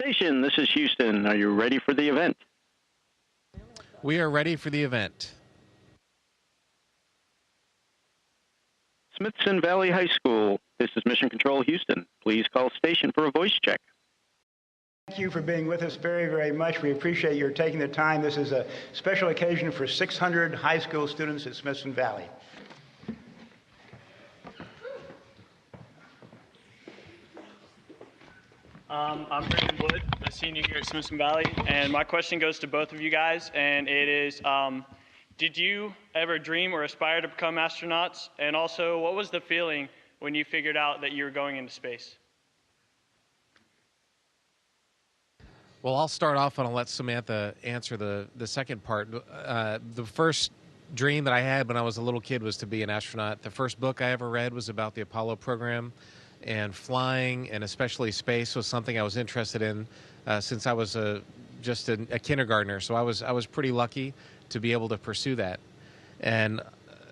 Station, this is Houston. Are you ready for the event? We are ready for the event. Smithson Valley High School, this is Mission Control Houston. Please call station for a voice check. Thank you for being with us very, very much. We appreciate your taking the time. This is a special occasion for 600 high school students at Smithson Valley. I'm Brandon Wood, a senior here at Smithson Valley, and my question goes to both of you guys, and it is, did you ever dream or aspire to become astronauts? And also, what was the feeling when you figured out that you were going into space? Well, I'll start off and I'll let Samantha answer the second part. The first dream that I had when I was a little kid was to be an astronaut. The first book I ever read was about the Apollo program, and flying and especially space was something I was interested in since I was just a kindergartner. So I was pretty lucky to be able to pursue that. And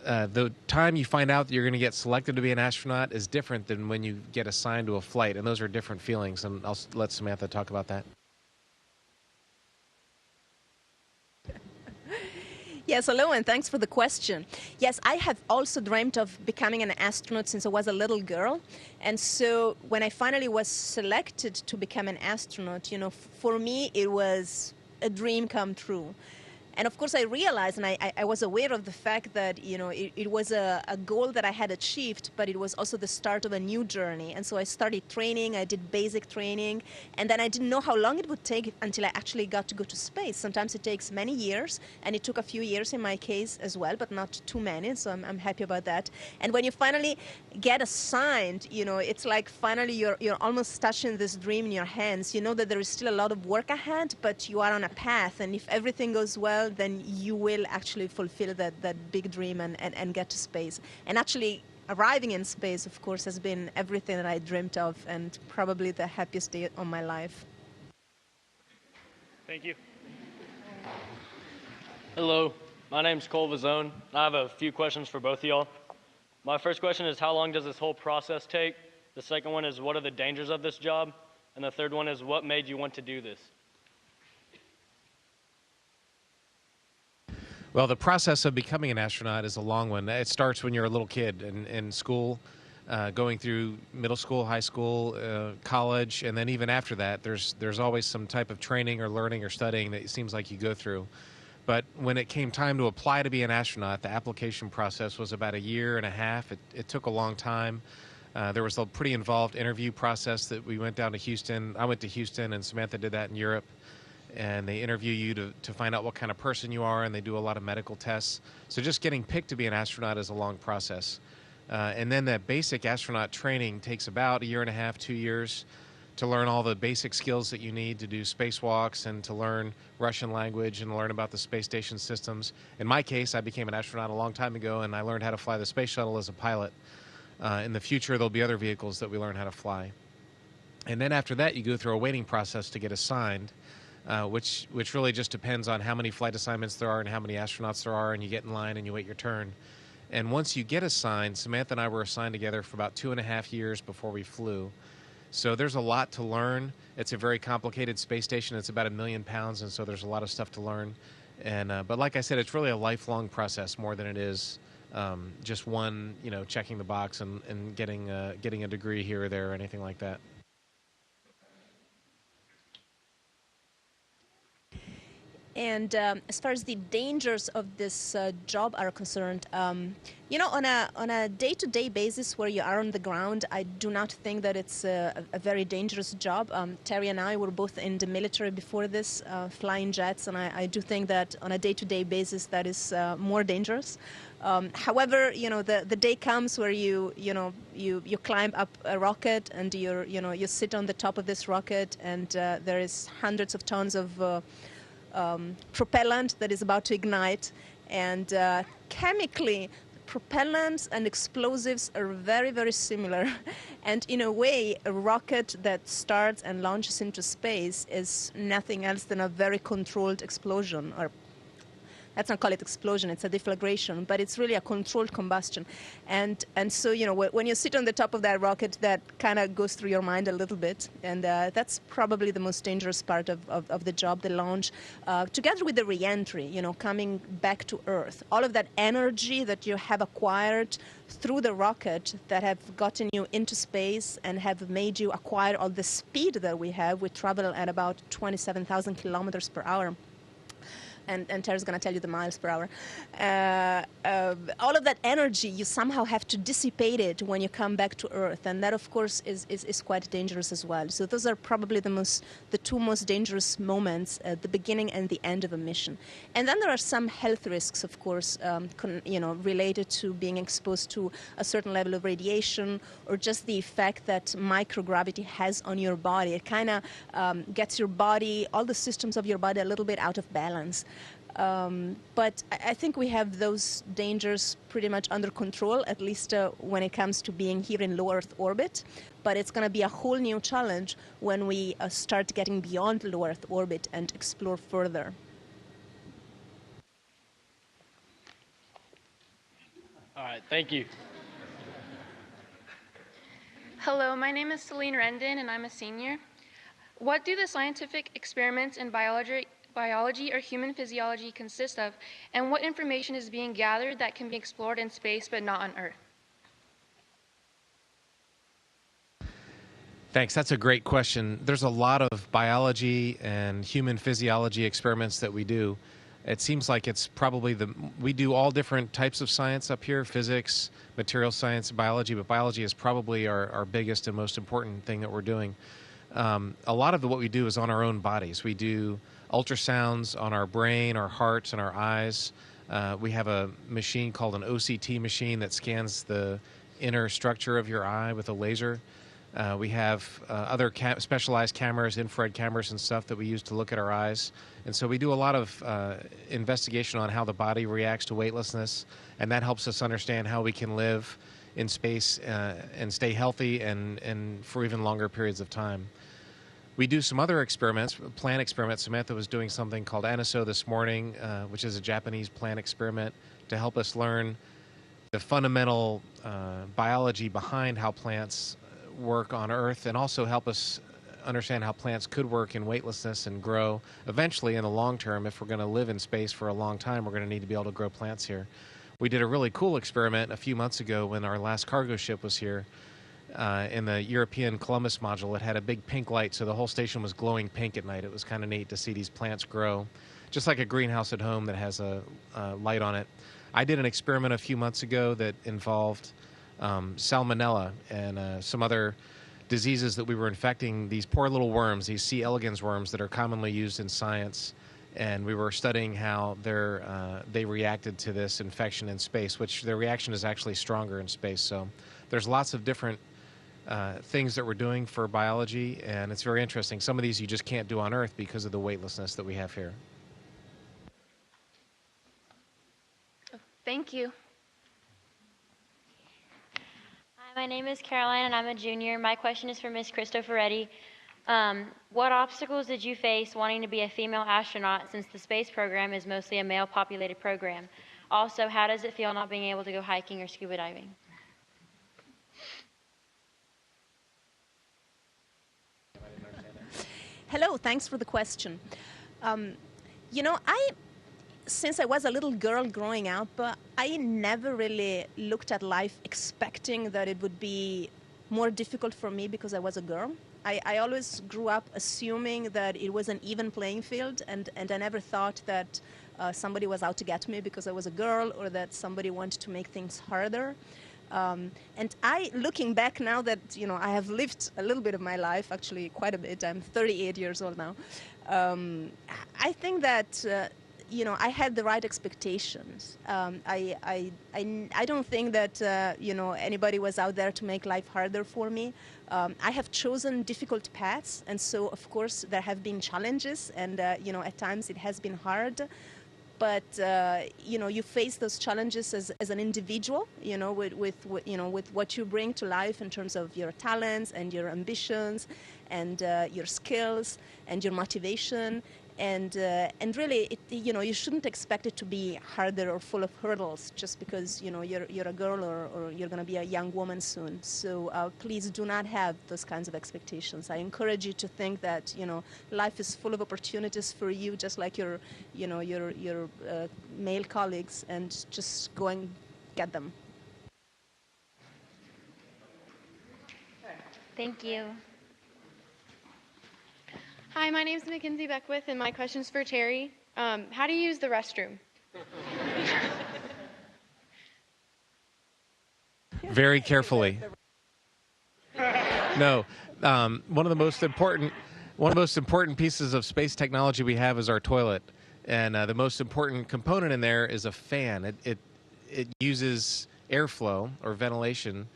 the time you find out that you're going to get selected to be an astronaut is different than when you get assigned to a flight, and those are different feelings. And I'll let Samantha talk about that. Yes, hello, and thanks for the question. Yes, I have also dreamt of becoming an astronaut since I was a little girl. And so when I finally was selected to become an astronaut, for me, it was a dream come true. And of course, I realized, and I was aware of the fact that, it was a goal that I had achieved, but it was also the start of a new journey. And so I started training, I did basic training, and then I didn't know how long it would take until I actually got to go to space. Sometimes it takes many years, and it took a few years in my case as well, but not too many, so I'm happy about that. And when you finally get assigned, it's like finally you're almost touching this dream in your hands. You know that there is still a lot of work ahead, but you are on a path, and if everything goes well, then you will actually fulfill that big dream and get to space. And actually arriving in space, of course, has been everything that I dreamt of and probably the happiest day of my life. Thank you. Hello, my name's Cole Vazone. I have a few questions for both of y'all. My first question is, how long does this whole process take? The second one is, what are the dangers of this job? And the third one is, what made you want to do this? Well, the process of becoming an astronaut is a long one. It starts when you're a little kid in school, going through middle school, high school, college, and then even after that, there's always some type of training or learning or studying that it seems like you go through. But when it came time to apply to be an astronaut, the application process was about a year and a half. It took a long time. There was a pretty involved interview process that we went down to Houston. I went to Houston, and Samantha did that in Europe. And they interview you to find out what kind of person you are, and they do a lot of medical tests. So just getting picked to be an astronaut is a long process. And then that basic astronaut training takes about a year and a half, 2 years, to learn all the basic skills that you need to do spacewalks and to learn Russian language and learn about the space station systems. In my case, I became an astronaut a long time ago, and I learned how to fly the space shuttle as a pilot. In the future, there'll be other vehicles that we learn how to fly. And then after that, you go through a waiting process to get assigned. Which really just depends on how many flight assignments there are and how many astronauts there are, and you get in line and you wait your turn. And once you get assigned, Samantha and I were assigned together for about 2.5 years before we flew. So there's a lot to learn. It's a very complicated space station. It's about 1 million pounds, and so there's a lot of stuff to learn. And but like I said, it's really a lifelong process more than it is just one, checking the box and getting a degree here or there or anything like that. And as far as the dangers of this job are concerned, on a day-to-day basis where you are on the ground, I do not think that it's a very dangerous job. Terry and I were both in the military before this, flying jets, and I do think that on a day-to-day basis that is more dangerous. However, the day comes where you climb up a rocket and you sit on the top of this rocket, and there is hundreds of tons of propellant that is about to ignite, and chemically propellants and explosives are very, very similar. And in a way, a rocket that starts and launches into space is nothing else than a very controlled explosion. Or let's not call it explosion, it's a deflagration, but it's really a controlled combustion. And so, when you sit on the top of that rocket, that kind of goes through your mind a little bit. And that's probably the most dangerous part of the job, the launch, together with the re-entry, coming back to Earth. All of that energy that you have acquired through the rocket that have gotten you into space and have made you acquire all the speed that we have. We travel at about 27,000 kilometers per hour. And Tara's going to tell you the miles per hour. All of that energy, you somehow have to dissipate it when you come back to Earth. And that, of course, is quite dangerous as well. So those are probably the two most dangerous moments, the beginning and the end of a mission. And then there are some health risks, of course, related to being exposed to a certain level of radiation, or just the effect that microgravity has on your body. It kind of gets your body, all the systems of your body, a little bit out of balance. But I think we have those dangers pretty much under control, at least when it comes to being here in low Earth orbit. But it's going to be a whole new challenge when we start getting beyond low Earth orbit and explore further. All right, thank you. Hello, my name is Celine Rendon, and I'm a senior. What do the scientific experiments in biology or human physiology consist of, and what information is being gathered that can be explored in space but not on Earth? Thanks. That's a great question. There's a lot of biology and human physiology experiments that we do. It seems like it's probably we do all different types of science up here, physics, material science, biology, but biology is probably our biggest and most important thing that we're doing. A lot of what we do is on our own bodies. We do ultrasounds on our brain, our hearts, and our eyes. We have a machine called an OCT machine that scans the inner structure of your eye with a laser. We have other specialized cameras, infrared cameras and stuff that we use to look at our eyes. And so we do a lot of investigation on how the body reacts to weightlessness, and that helps us understand how we can live in space and stay healthy and for even longer periods of time. We do some other experiments, plant experiments. Samantha was doing something called ANISO this morning, which is a Japanese plant experiment to help us learn the fundamental biology behind how plants work on Earth, and also help us understand how plants could work in weightlessness and grow. Eventually, in the long term, if we're going to live in space for a long time, we're going to need to be able to grow plants here. We did a really cool experiment a few months ago when our last cargo ship was here. In the European Columbus module, it had a big pink light, so the whole station was glowing pink at night. It was kind of neat to see these plants grow, just like a greenhouse at home that has a light on it. I did an experiment a few months ago that involved salmonella and some other diseases that we were infecting these poor little worms, these C. elegans worms that are commonly used in science. And we were studying how they reacted to this infection in space, which their reaction is actually stronger in space. So there's lots of different things that we're doing for biology, and it's very interesting. Some of these you just can't do on Earth because of the weightlessness that we have here. Thank you. Hi, my name is Caroline, and I'm a junior. My question is for Ms. Cristoforetti. What obstacles did you face wanting to be a female astronaut, since the space program is mostly a male-populated program? Also, how does it feel not being able to go hiking or scuba diving? Hello, thanks for the question. Since I was a little girl growing up, I never really looked at life expecting that it would be more difficult for me because I was a girl. I always grew up assuming that it was an even playing field, and I never thought that somebody was out to get me because I was a girl, or that somebody wanted to make things harder. And looking back now that, I have lived a little bit of my life, actually quite a bit, I'm 38 years old now, I think that, I had the right expectations. I don't think that, anybody was out there to make life harder for me. I have chosen difficult paths, and so, of course, there have been challenges, and, at times it has been hard. But you face those challenges as an individual, with what you bring to life in terms of your talents and your ambitions and your skills and your motivation. And really, you shouldn't expect it to be harder or full of hurdles just because you're a girl or you're going to be a young woman soon. So please do not have those kinds of expectations. I encourage you to think that life is full of opportunities for you, just like your male colleagues, and just go and get them. Thank you. Hi, my name is Mackenzie Beckwith, and my question is for Terry. How do you use the restroom? Very carefully. No, one of the most important pieces of space technology we have is our toilet, and the most important component in there is a fan. It uses airflow or ventilation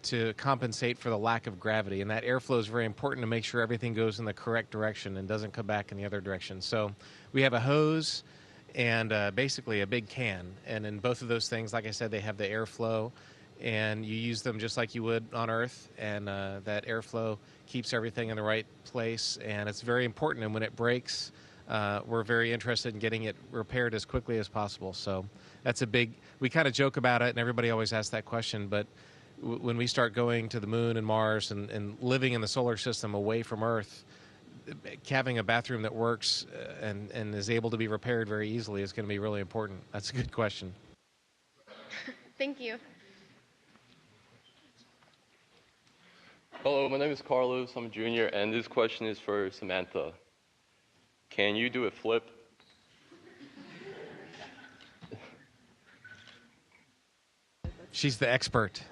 to compensate for the lack of gravity, and that airflow is very important to make sure everything goes in the correct direction and doesn't come back in the other direction. So we have a hose and basically a big can, and in both of those things, like I said, they have the airflow, and you use them just like you would on Earth, and that airflow keeps everything in the right place, and it's very important. And when it breaks, we're very interested in getting it repaired as quickly as possible. So that's we kind of joke about it, and everybody always asks that question, but when we start going to the moon and Mars and living in the solar system away from Earth, having a bathroom that works and is able to be repaired very easily is going to be really important. That's a good question. Thank you. Hello, my name is Carlos. I'm a junior, and this question is for Samantha. Can you do a flip? She's the expert.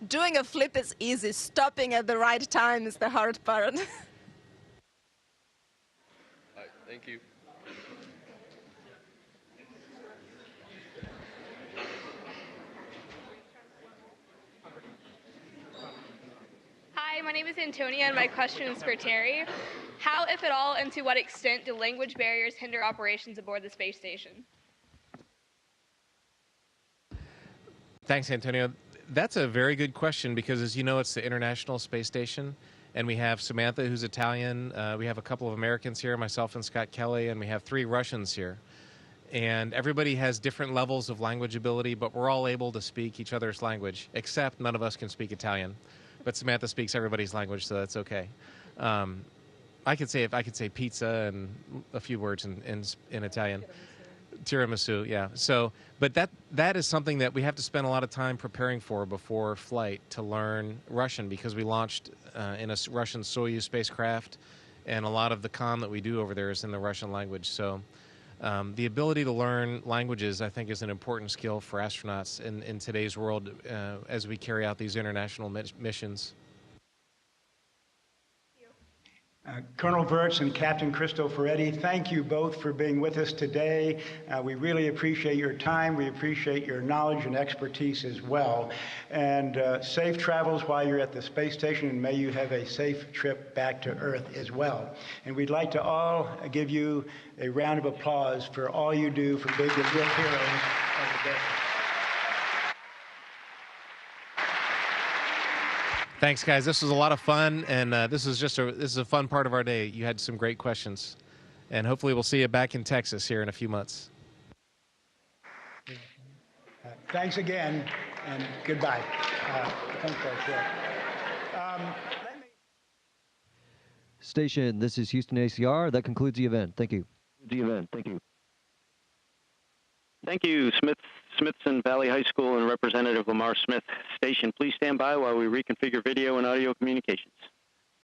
Doing a flip is easy. Stopping at the right time is the hard part. All right, thank you. Hi, my name is Antonia, and my question is for Terry. How, if at all, and to what extent do language barriers hinder operations aboard the space station? Thanks, Antonio. That's a very good question because, as you know, it's the International Space Station, and we have Samantha, who's Italian. We have a couple of Americans here, myself and Scott Kelly, and we have 3 Russians here. And everybody has different levels of language ability, but we're all able to speak each other's language, except none of us can speak Italian. But Samantha speaks everybody's language, so that's okay. I could say pizza and a few words in Italian. Tiramisu, yeah. So, but that is something that we have to spend a lot of time preparing for before flight, to learn Russian, because we launched in a Russian Soyuz spacecraft, and a lot of the comm that we do over there is in the Russian language. So the ability to learn languages, I think, is an important skill for astronauts in today's world as we carry out these international missions. Colonel Virts and Captain Cristoforetti, thank you both for being with us today. We really appreciate your time. We appreciate your knowledge and expertise as well. And safe travels while you're at the space station, and may you have a safe trip back to Earth as well. And we'd like to all give you a round of applause for all you do for being the real heroes of the day. Thanks, guys. This was a lot of fun, and this is a fun part of our day. You had some great questions, and hopefully we'll see you back in Texas here in a few months. Thanks again, and goodbye. Station, this is Houston ACR. That concludes the event. Thank you. Thank you, Smithson Valley High School and Representative Lamar Smith. Station, please stand by while we reconfigure video and audio communications.